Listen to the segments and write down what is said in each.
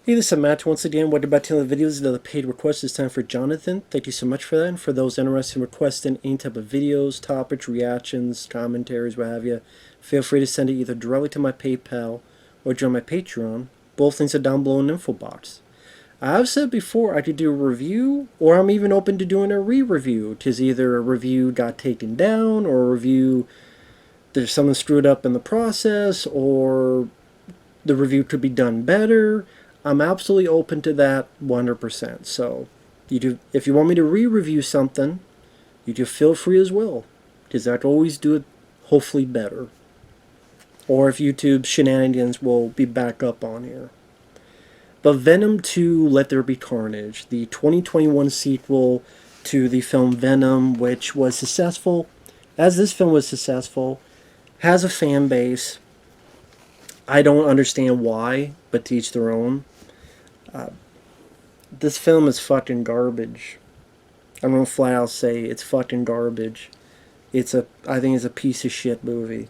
Hey, this is Matt once again. Welcome back to another videos. Another paid request this time for Jonathan. Thank you so much for that. And for those interested in requesting any type of videos, topics, reactions, commentaries, what have you, feel free to send it either directly to my PayPal or join my Patreon. Both links are down below in the info box. I've said before I could do a review, or I'm even open to doing a re-review. Tis either a review got taken down, or a review there's something screwed up in the process, or the review could be done better. I'm absolutely open to that 100%. So, if you want me to re-review something, you just feel free as well, because I can always do it hopefully better. Or if YouTube shenanigans will be back up on here. But Venom 2 Let There Be Carnage, the 2021 sequel to the film Venom, which was successful, as this film was successful, has a fan base. I don't understand why, but to each their own. This film is fucking garbage. I'm gonna flat out say it's fucking garbage. I think it's a piece of shit movie.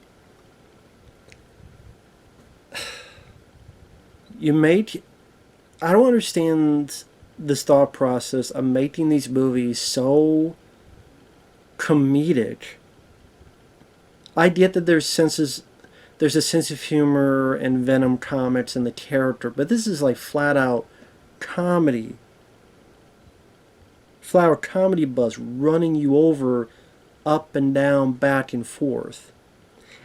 I don't understand this thought process of making these movies so comedic. I get that there's a sense of humor and Venom comics and the character, but this is like flat out comedy. Flat out comedy buzz running you over up and down, back and forth.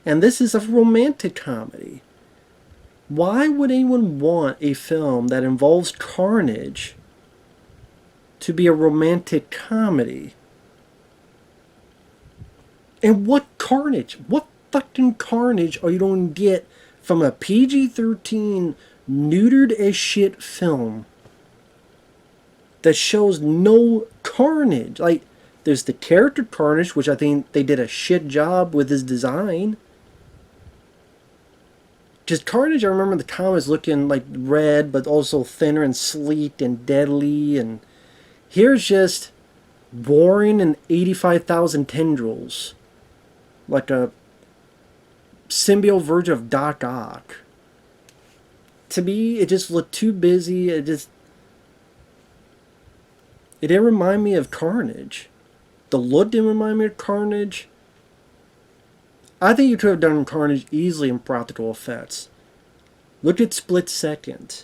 And this is a romantic comedy. Why would anyone want a film that involves carnage to be a romantic comedy? And what carnage? What fucking carnage are you going to get from a PG-13 neutered as shit film that shows no carnage? Like, there's the character Carnage, which I think they did a shit job with his design. Just Carnage, I remember the comics looking like red, but also thinner and sleek and deadly. And here's just boring and 85,000 tendrils. Like a symbiote version of Doc Ock. To me, it just looked too busy. It didn't remind me of Carnage. The look didn't remind me of Carnage. I think you could have done Carnage easily in practical effects. Look at Split Second.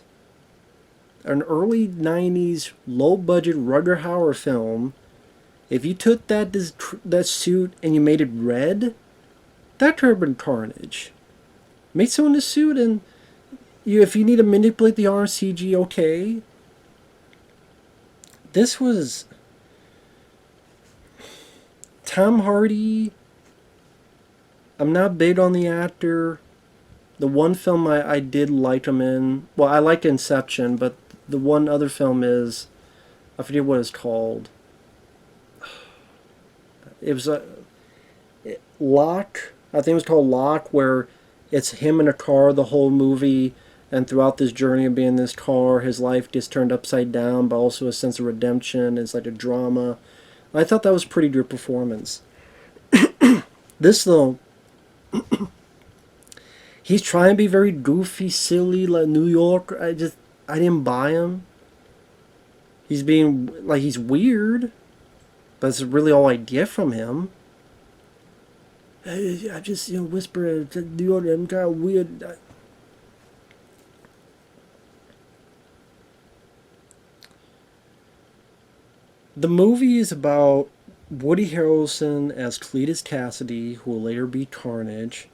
An early 90s low-budget Rutger Hauer film. If you took that suit and you made it red, that could have been Carnage. Make someone in a suit and if you need to manipulate the RCG, okay. This was Tom Hardy. I'm not big on the actor. The one film I did like him in, well, I like Inception, but the one other film is, I forget what it's called. It was Lock. I think it was called Lock, where it's him in a car the whole movie, and throughout this journey of being in this car, his life gets turned upside down, but also a sense of redemption. It's like a drama. I thought that was a pretty good performance. This, though, he's trying to be very goofy, silly, like New York. I didn't buy him. He's being, like, he's weird, but that's really all I get from him. I just, whisper, New York, I'm kind of weird. The movie is about Woody Harrelson as Cletus Cassidy, who will later be Carnage.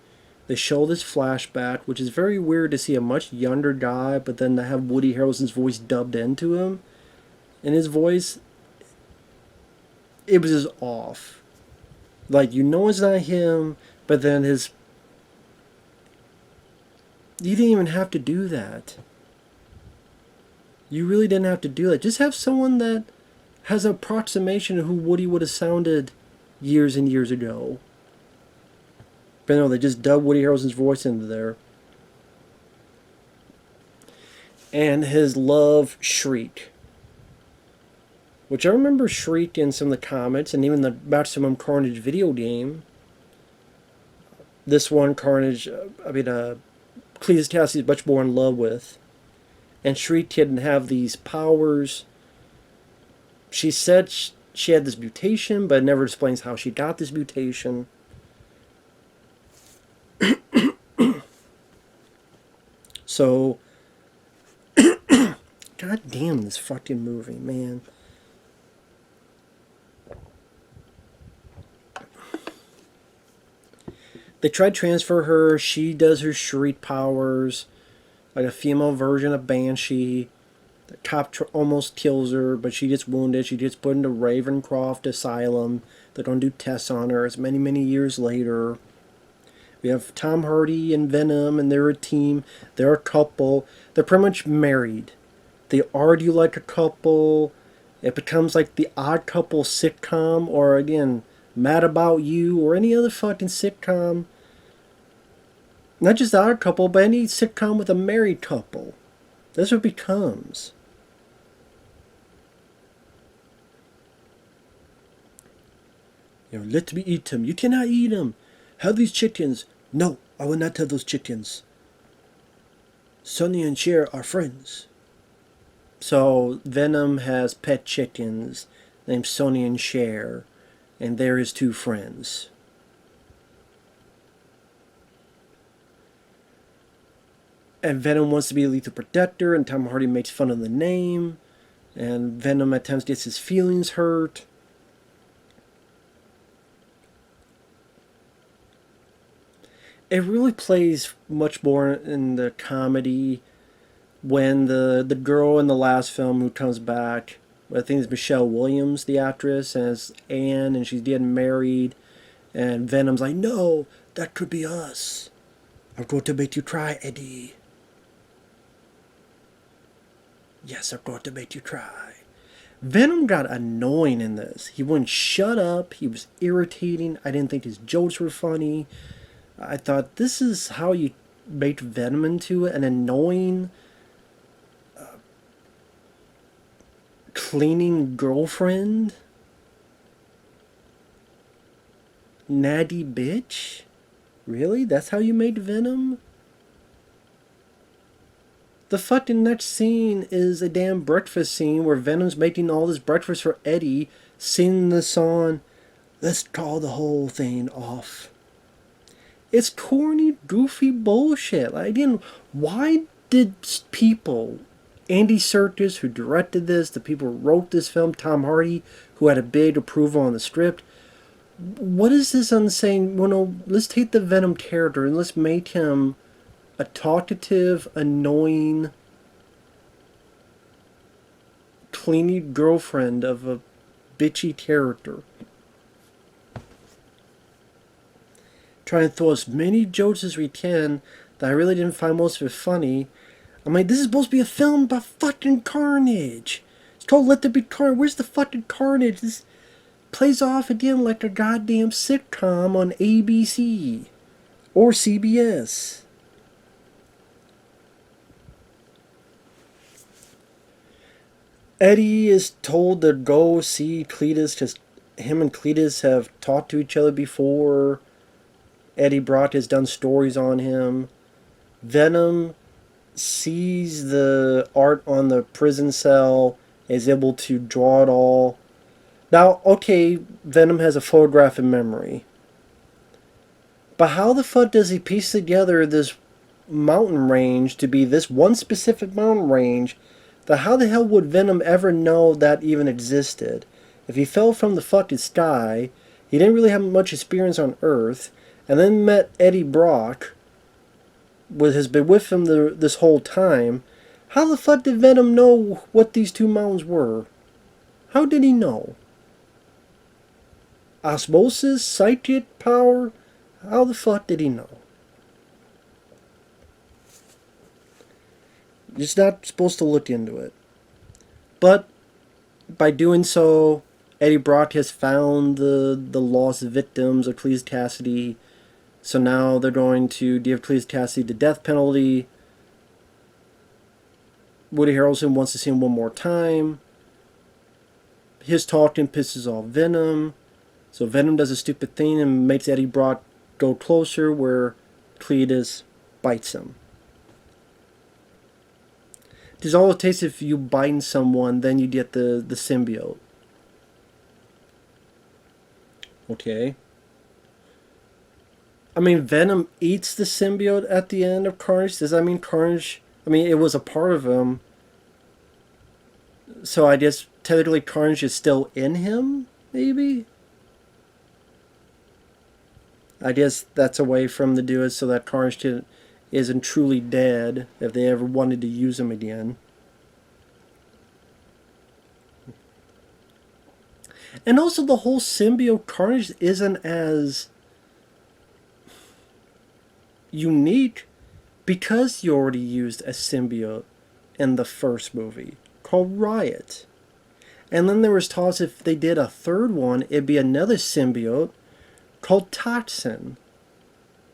They show this flashback, which is very weird to see a much younger guy, but then to have Woody Harrelson's voice dubbed into him. And his voice, it was just off. Like, it's not him, but then you didn't even have to do that. You really didn't have to do that. Just have someone that has an approximation of who Woody would have sounded years and years ago. But no, they just dubbed Woody Harrelson's voice into there. And his love Shriek. Which I remember Shriek in some of the comics, and even the Maximum Carnage video game. This one, Carnage, Cletus Cassidy is much more in love with. and Shriek didn't have these powers. She said she had this mutation, but it never explains how she got this mutation. So, god damn this fucking movie, man. They tried to transfer her. She does her Shriek powers, like a female version of Banshee. The cop almost kills her, but she gets wounded. She gets put into Ravencroft Asylum. They're going to do tests on her. It's many, many years later. We have Tom Hardy and Venom, and they're a team. They're a couple. They're pretty much married. They argue like a couple. It becomes like the Odd Couple sitcom, or again, Mad About You, or any other fucking sitcom. Not just the Odd Couple, but any sitcom with a married couple. That's what it becomes. Let me eat him. You cannot eat him. Have these chickens. No, I will not have those chickens. Sonny and Cher are friends. So Venom has pet chickens named Sonny and Cher, and they're his two friends. And Venom wants to be a lethal protector, and Tom Hardy makes fun of the name, and Venom at times gets his feelings hurt. It really plays much more in the comedy when the girl in the last film who comes back, I think it's Michelle Williams, the actress, and it's Anne, and she's getting married, and Venom's like, no, that could be us. I'm going to make you cry, Eddie. Yes, I'm going to make you cry. Venom got annoying in this. He wouldn't shut up. He was irritating. I didn't think his jokes were funny. I thought, this is how you make Venom into an annoying, cleaning girlfriend? Natty bitch? Really? That's how you made Venom? The fucking next scene is a damn breakfast scene where Venom's making all this breakfast for Eddie, singing the song, let's call the whole thing off. It's corny, goofy bullshit. Why did people, Andy Serkis, who directed this, the people who wrote this film, Tom Hardy, who had a big approval on the script, what is this on saying, let's take the Venom character and let's make him a talkative, annoying, cleany girlfriend of a bitchy character. Trying to throw as many jokes as we can that I really didn't find most of it funny. I'm like, this is supposed to be a film about fucking Carnage. It's called Let There Be Carnage. Where's the fucking Carnage? This plays off again like a goddamn sitcom on ABC or CBS. Eddie is told to go see Cletus because him and Cletus have talked to each other before. Eddie Brock has done stories on him. Venom sees the art on the prison cell, is able to draw it all. Now, okay, Venom has a photographic memory. But how the fuck does he piece together this mountain range to be this one specific mountain range? That how the hell would Venom ever know that even existed? If he fell from the fucking sky, he didn't really have much experience on Earth, and then met Eddie Brock, has been with him this whole time. How the fuck did Venom know what these two mountains were? How did he know? Osmosis? Psychic power? How the fuck did he know? You're just not supposed to look into it. But by doing so, Eddie Brock has found the lost victims of Cletus Cassidy. So now they're going to give Cletus Cassidy the death penalty. Woody Harrelson wants to see him one more time. His talking pisses off Venom. So Venom does a stupid thing and makes Eddie Brock go closer where Cletus bites him. Because all it takes if you bite someone, then you get the symbiote. Okay. I mean, Venom eats the symbiote at the end of Carnage. Does that mean Carnage... I mean, it was a part of him. So I guess technically Carnage is still in him, maybe? I guess that's a way for him to do it so that Carnage isn't truly dead if they ever wanted to use him again. And also the whole symbiote Carnage isn't as unique because you already used a symbiote in the first movie called Riot. And then there was talks if they did a third one, it'd be another symbiote called Toxin.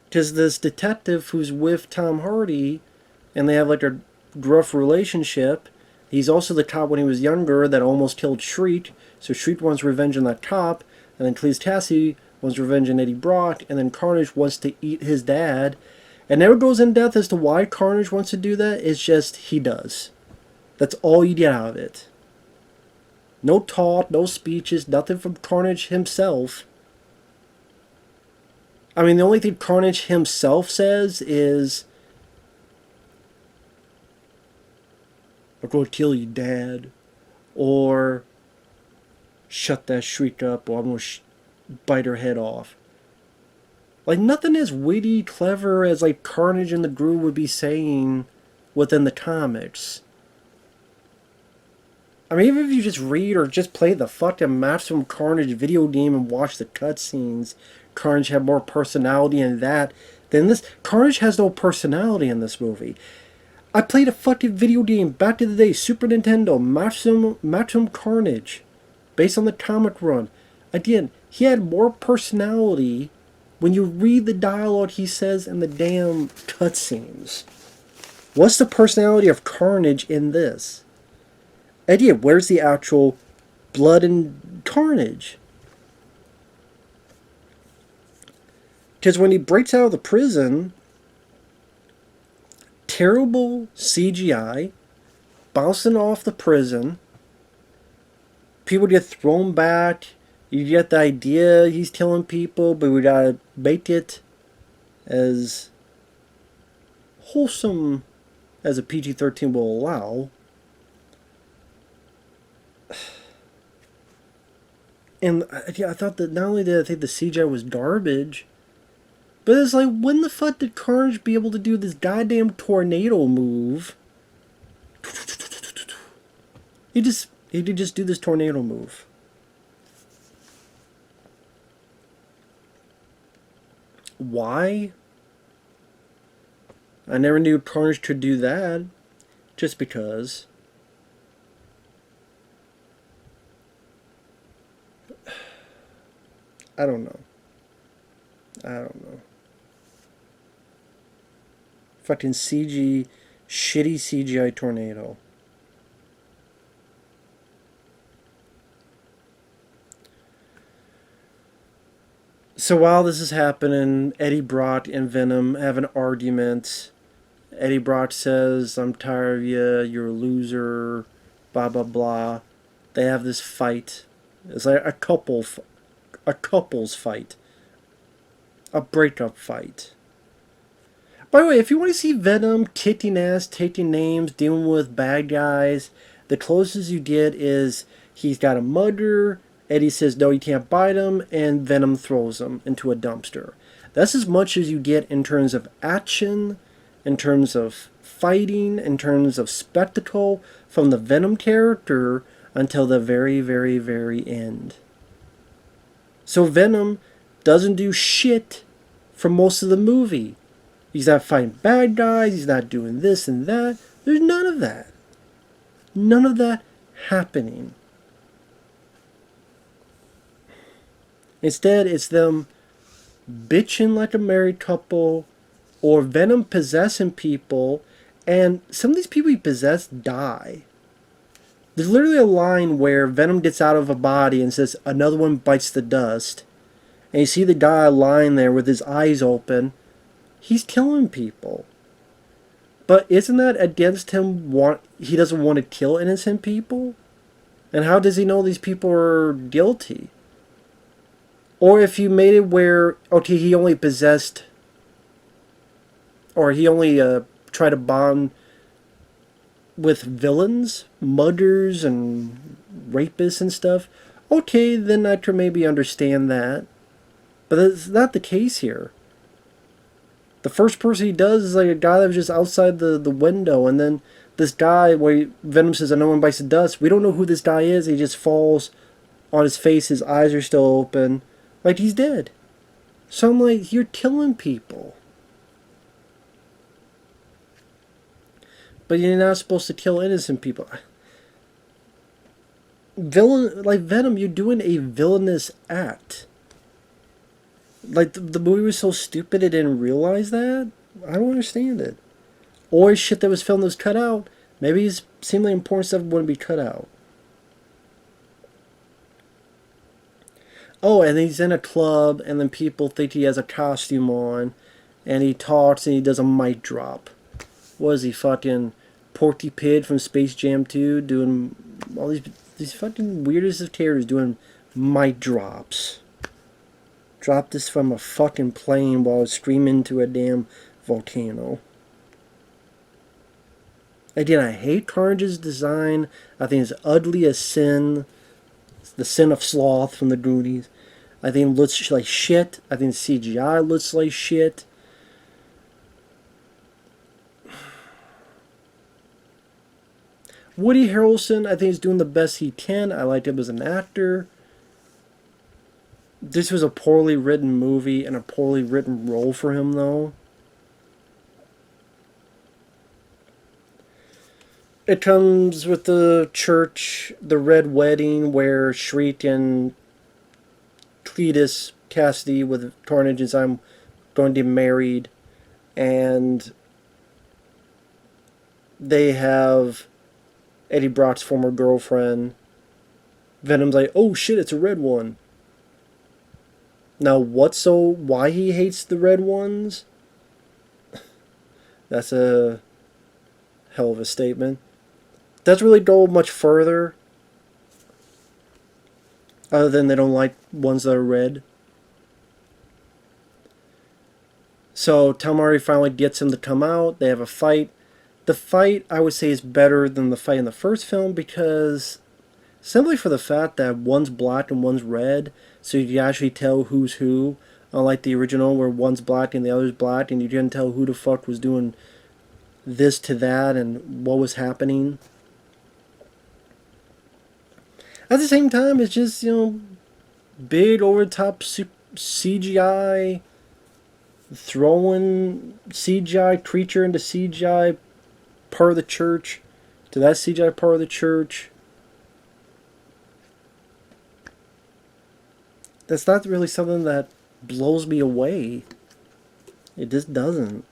Because this detective who's with Tom Hardy, and they have like a gruff relationship, he's also the cop when he was younger that almost killed Shriek, so Shriek wants revenge on that cop, and then Cleese Cassie wants revenge on Eddie Brock, and then Carnage wants to eat his dad. It never goes in depth as to why Carnage wants to do that, it's just he does. That's all you get out of it. No talk, no speeches, nothing from Carnage himself. I mean, the only thing Carnage himself says is, I'm going to kill you, Dad. Or, shut that Shriek up, or I'm going to bite her head off. Like, nothing as witty, clever as, like, Carnage and the Groove would be saying within the comics. I mean, even if you just read or just play the fucking Maximum Carnage video game and watch the cutscenes, Carnage had more personality in that than this. Carnage has no personality in this movie. I played a fucking video game back in the day, Super Nintendo, Maximum Carnage, based on the comic run. Again, he had more personality when you read the dialogue he says in the damn cutscenes. What's the personality of Carnage in this? Again, where's the actual blood and carnage? Because when he breaks out of the prison, terrible CGI, bouncing off the prison, people get thrown back, you get the idea he's killing people, but we gotta make it as wholesome as a PG-13 will allow. And I thought that not only did I think the CGI was garbage, but it's like, when the fuck did Carnage be able to do this goddamn tornado move? He did just do this tornado move. Why? I never knew Carnage could do that. Just because. I don't know. Fucking shitty CGI tornado. So while this is happening, Eddie Brock and Venom have an argument. Eddie Brock says, I'm tired of you, you're a loser, blah blah blah. They have this fight. It's like a couple's fight. A breakup fight. By the way, if you want to see Venom kicking ass, taking names, dealing with bad guys, the closest you get is he's got a mugger, Eddie says no, you can't bite him, and Venom throws him into a dumpster. That's as much as you get in terms of action, in terms of fighting, in terms of spectacle from the Venom character until the very, very, very end. So Venom doesn't do shit for most of the movie. He's not fighting bad guys, he's not doing this and that. There's none of that. None of that happening. Instead, it's them bitching like a married couple, or Venom possessing people, and some of these people he possessed die. There's literally a line where Venom gets out of a body and says, another one bites the dust. And you see the guy lying there with his eyes open. He's killing people. But isn't that against him? He doesn't want to kill innocent people? And how does he know these people are guilty? Or if you made it where, okay, he only possessed, or he only tried to bond with villains, murderers, and rapists and stuff, okay, then I could maybe understand that. But that's not the case here. The first person he does is like a guy that was just outside the window, and then this guy, where Venom says, "I know one bites the dust." We don't know who this guy is. He just falls on his face. His eyes are still open, like he's dead. So I'm like, you're killing people, but you're not supposed to kill innocent people. Villain, like Venom, you're doing a villainous act. Like the movie was so stupid it didn't realize that. I don't understand it. Or shit that was filmed that was cut out. Maybe it's seemingly important stuff wouldn't be cut out. Oh, and he's in a club, and then people think he has a costume on, and he talks and he does a mic drop. What is he, fucking Porky Pig from Space Jam 2, doing all these fucking weirdest of characters doing mic drops. Dropped this from a fucking plane while I was screaming into a damn volcano. Again, I hate Carnage's design. I think it's ugly as sin. It's the sin of sloth from the Goonies. I think it looks like shit. I think CGI looks like shit. Woody Harrelson, I think, is doing the best he can. I liked him as an actor. This was a poorly written movie and a poorly written role for him, though. It comes with the church, the red wedding, where Shriek and Cletus Cassidy with Carnage is I'm going to be married, and they have Eddie Brock's former girlfriend. Venom's like, oh shit, it's a red one. Now, why he hates the red ones? That's a hell of a statement. Doesn't really go much further, other than they don't like ones that are red. So Tamari finally gets him to come out. They have a fight. The fight, I would say, is better than the fight in the first film, because simply for the fact that one's black and one's red, so you can actually tell who's who. Unlike the original, where one's black and the other's black, and you couldn't tell who the fuck was doing this to that and what was happening. At the same time, it's just, big over-the-top CGI, throwing CGI creature into CGI part of the church, to that CGI part of the church. That's not really something that blows me away. It just doesn't.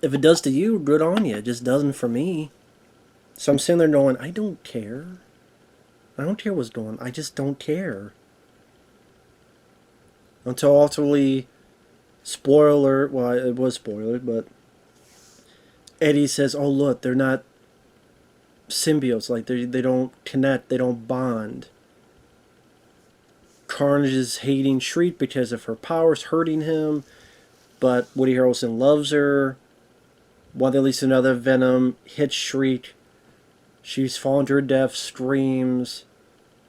If it does to you, good on you. It just doesn't for me. So I'm sitting there going, I don't care. I don't care what's going on. I just don't care. Until ultimately, spoiler, well, it was spoiler, but Eddie says, oh look, they're not symbiotes. Like, they don't connect, they don't bond. Carnage is hating Shriek because of her powers hurting him, but Woody Harrelson loves her. One at least another Venom hits Shriek. She's fallen to her death, screams,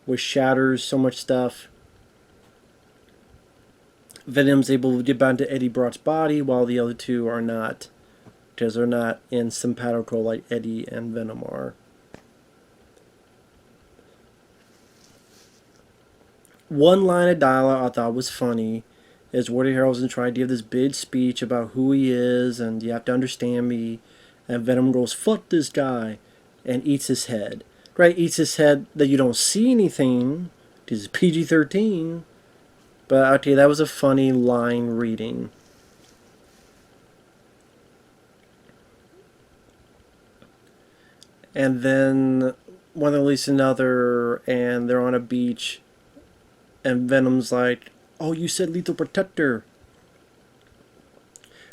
which shatters so much stuff. Venom's able to get back into Eddie Brock's body, while the other two are not, because they're not in simpatico like Eddie and Venom are. One line of dialogue I thought was funny is Woody Harrelson trying to give this big speech about who he is and you have to understand me, and Venom goes, fuck this guy, and eats his head. Right, eats his head that you don't see anything, because it's PG-13, but okay, that was a funny line reading. And then one release another, and they're on a beach, and Venom's like, oh, you said lethal protector.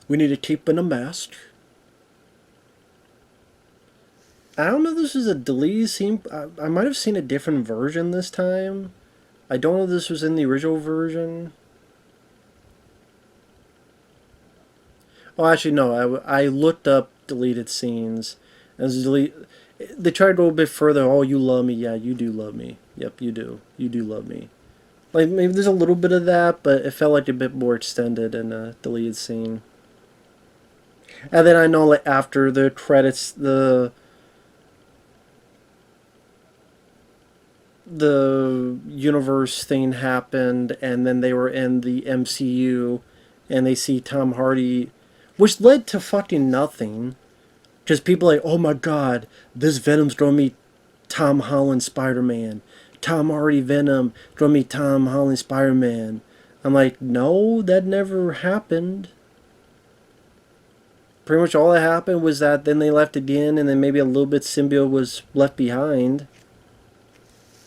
We need a cape and a mask. I don't know if this is a deleted scene. I might have seen a different version this time. I don't know if this was in the original version. Oh, actually, no. I looked up deleted scenes. And they try to go a bit further. Oh, you love me. Yeah, you do love me. Yep, you do. You do love me. Like, maybe there's a little bit of that, but it felt like a bit more extended in a deleted scene. And then I know, like, after the credits, the universe thing happened, and then they were in the MCU, and they see Tom Hardy, which led to fucking nothing. Because people are like, oh my god, this Venom's gonna meet Tom Holland Spider-Man. Tom Hardy Venom gonna meet Tom Holland Spider-Man. I'm like, no, that never happened. Pretty much all that happened was that then they left again, and then maybe a little bit Symbiote was left behind.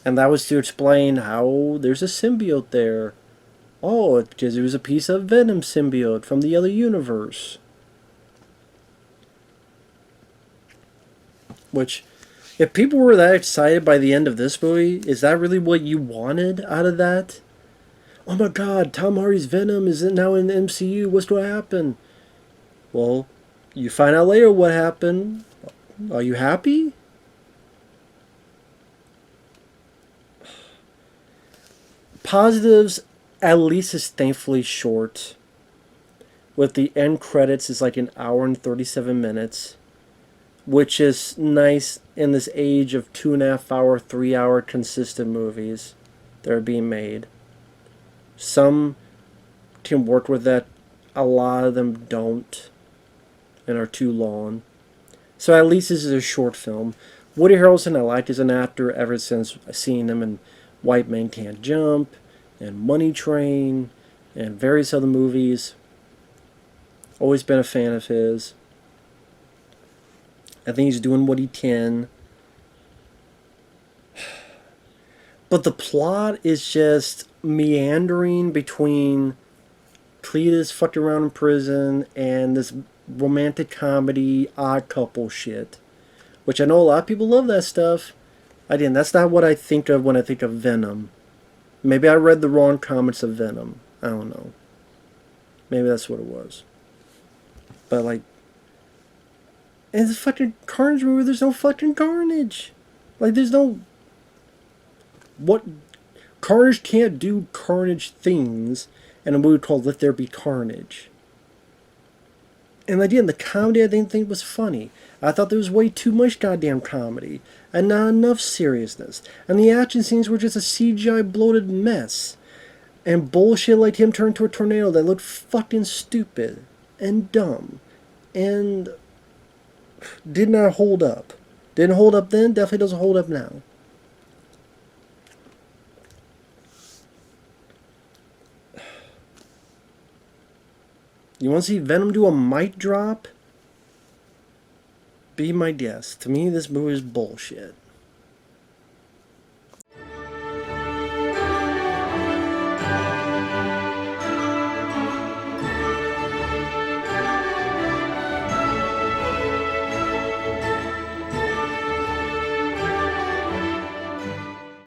And that was to explain how there's a symbiote there. Oh, because it was a piece of Venom symbiote from the other universe. Which, if people were that excited by the end of this movie, is that really what you wanted out of that? Oh my god, Tom Hardy's Venom is now in the MCU. What's going to happen? Well, you find out later what happened. Are you happy? Positives, at least is thankfully short. With the end credits is like an hour and 37 minutes. Which is nice in this age of 2.5 hour, 3 hour consistent movies that are being made. Some can work with that. A lot of them don't. And are too long. So at least this is a short film. Woody Harrelson I like as an actor ever since seeing him in White Man Can't Jump, and Money Train, and various other movies. Always been a fan of his. I think he's doing what he can. But the plot is just meandering between Cletus fucking around in prison and this romantic comedy odd couple shit. Which I know a lot of people love that stuff. Again, that's not what I think of when I think of Venom. Maybe I read the wrong comments of Venom. I don't know. Maybe that's what it was. But like, in the fucking Carnage movie, there's no fucking Carnage. Like, there's no... What... Carnage can't do Carnage things in a movie called Let There Be Carnage. And again, the comedy I didn't think was funny. I thought there was way too much goddamn comedy. And not enough seriousness. And the action scenes were just a CGI bloated mess. And bullshit like him turned to a tornado that looked fucking stupid. And dumb. And... did not hold up. Didn't hold up then, definitely doesn't hold up now. You want to see Venom do a mic drop? Be my guest. To me, this movie is bullshit.